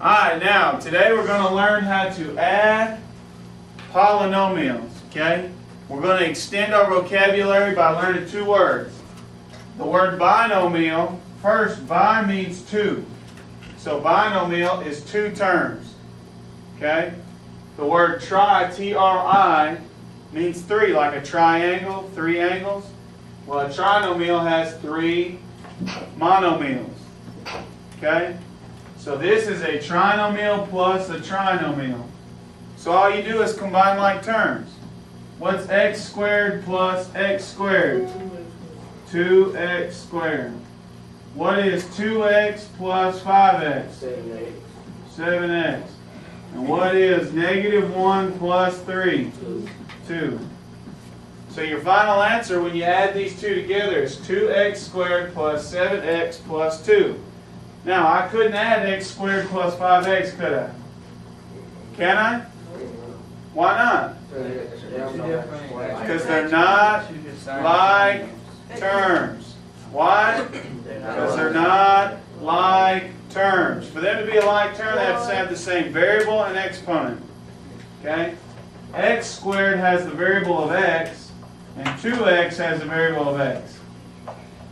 Alright, now, today we're going to learn how to add polynomials, okay? We're going to extend our vocabulary by learning two words. The word binomial, first, bi means two. So binomial is two terms, okay? The word tri, T-R-I, means three, like a triangle, three angles. Well, a trinomial has three monomials, okay? So this is a trinomial plus a trinomial. So all you do is combine like terms. What's x squared plus x squared? 2x squared. What is 2x plus 5x? 7x. And what is negative 1 plus 3? 2. So your final answer when you add these two together is 2x squared plus 7x plus 2. Now, I couldn't add x squared plus 5x, could I? Can I? Why not? Because they're not like terms. Why? Because they're not like terms. For them to be a like term, they have to have the same variable and exponent. Okay? X squared has the variable of x, and 2x has the variable of x.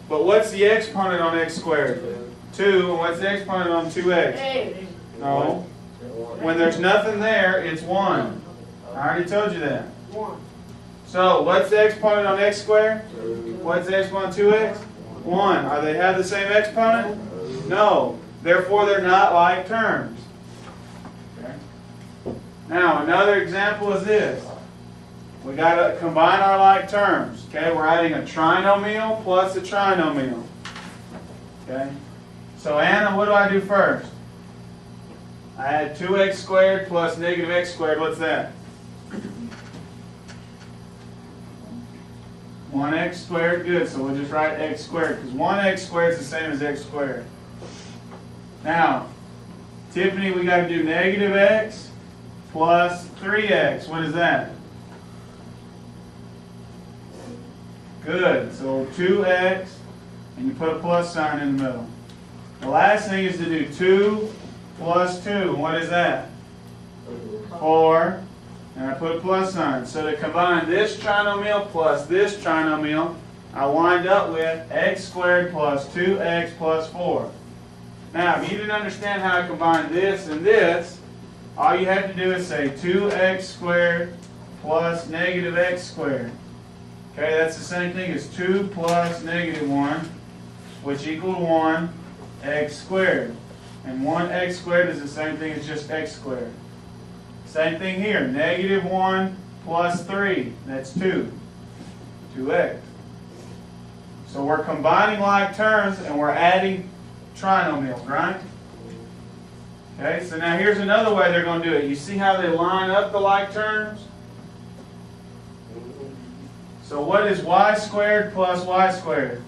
But what's the exponent on x squared? 2. And what's the exponent on 2x? No. When there's nothing there, it's 1. I already told you that. 1. So, what's the exponent on x squared? What's the exponent on 2x? 1. Are they have the same exponent? No. Therefore, they're not like terms. Okay. Now, another example is this. We got to combine our like terms. Okay, we're adding a trinomial plus a trinomial. Okay. So, Anna, what do I do first? I add 2x squared plus negative x squared. What's that? 1x squared. Good. So we'll just write x squared because 1x squared is the same as x squared. Now, Tiffany, we got to do negative x plus 3x. What is that? Good. So 2x, and you put a plus sign in the middle. The last thing is to do 2 plus 2. What is that? 4. And I put a plus sign. So to combine this trinomial plus this trinomial, I wind up with x squared plus 2x plus 4. Now, if you didn't understand how to combine this and this, all you have to do is say 2x squared plus negative x squared. Okay, that's the same thing as 2 plus negative 1, which equals 1. X squared. And 1x squared is the same thing as just x squared. Same thing here. Negative 1 plus 3. That's 2. 2x. So we're combining like terms and we're adding trinomials, right? Okay, so now here's another way they're going to do it. You see how they line up the like terms? So what is y squared plus y squared?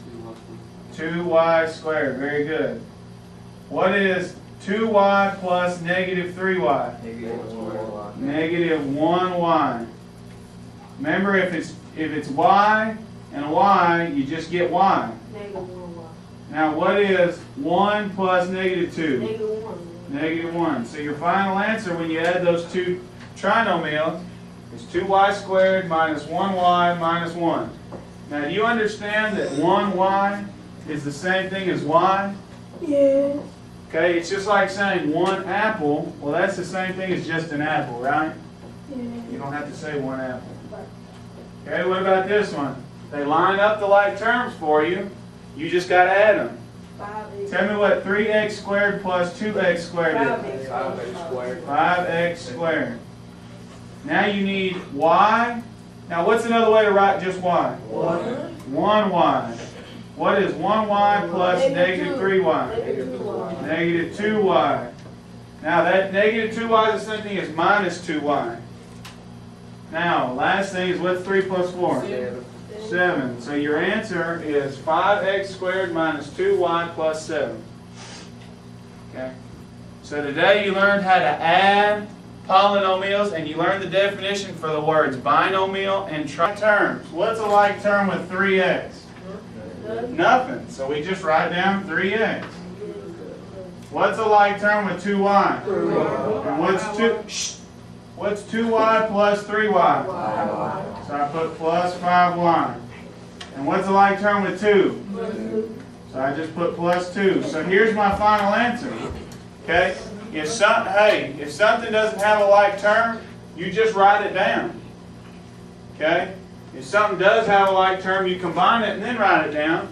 2y squared. Very good. What is 2y plus negative 3y? Negative 1y. Remember, if it's y and y, you just get y. Negative 1y. Now, what is 1 plus negative 2? Negative 1. Negative 1. So your final answer when you add those two trinomials is 2y squared minus 1y minus 1. Now, do you understand that 1y is the same thing as y? Yeah. Okay, it's just like saying 1 apple. Well, that's the same thing as just an apple, right? Yeah. You don't have to say 1 apple. Okay, what about this one? They line up the like terms for you. You just got to add them. 5x. Tell me what 3x squared plus 2x squared is. 5x squared. 5x squared. Now you need y. Now what's another way to write just y? 1y. What is 1y plus negative 3y? Negative 2y. Negative 2y. Now that negative 2y is the same thing as minus 2y. Now, last thing is what's 3 plus 4? 7. So your answer is 5x squared minus 2y plus 7. Okay. So today you learned how to add polynomials and you learned the definition for the words binomial and terms. What's a like term with 3x? Nothing. So we just write down 3x. What's a like term with 2y? And what's 2y plus 3y? So I put plus 5y. And what's a like term with 2? So I just put plus 2. So here's my final answer. Okay? If something doesn't have a like term, you just write it down. Okay? If something does have a like term, you combine it and then write it down.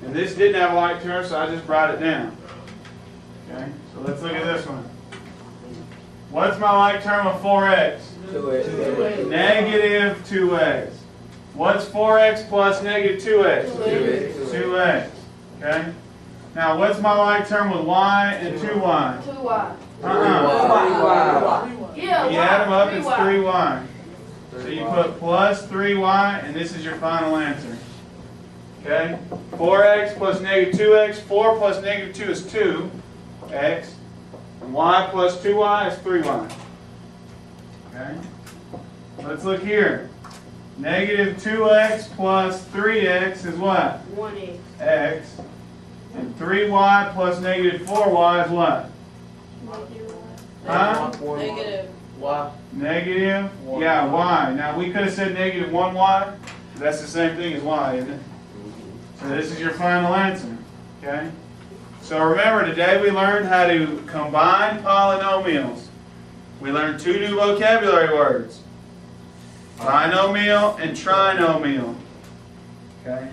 And this didn't have a like term, so I just write it down. Okay? So let's look at this one. What's my like term of 4x? 2x. Negative 2x. What's 4x plus negative 2x? 2x. Okay? Now, what's my like term with y and 2y? 2y. You add them up, it's 3y. So you put plus 3y, and this is your final answer. Okay? 4x plus negative 2x. 4 plus negative 2 is 2x. And y plus 2y is 3y. Okay? Let's look here. Negative 2x plus 3x is what? 1x. X. And 3y plus negative 4y is what? Huh? Negative. Y. Negative? Yeah, y. Now we could have said negative 1y. But that's the same thing as y, isn't it? So this is your final answer. Okay? So remember, today we learned how to combine polynomials. We learned 2 new vocabulary words. Binomial and trinomial. Okay?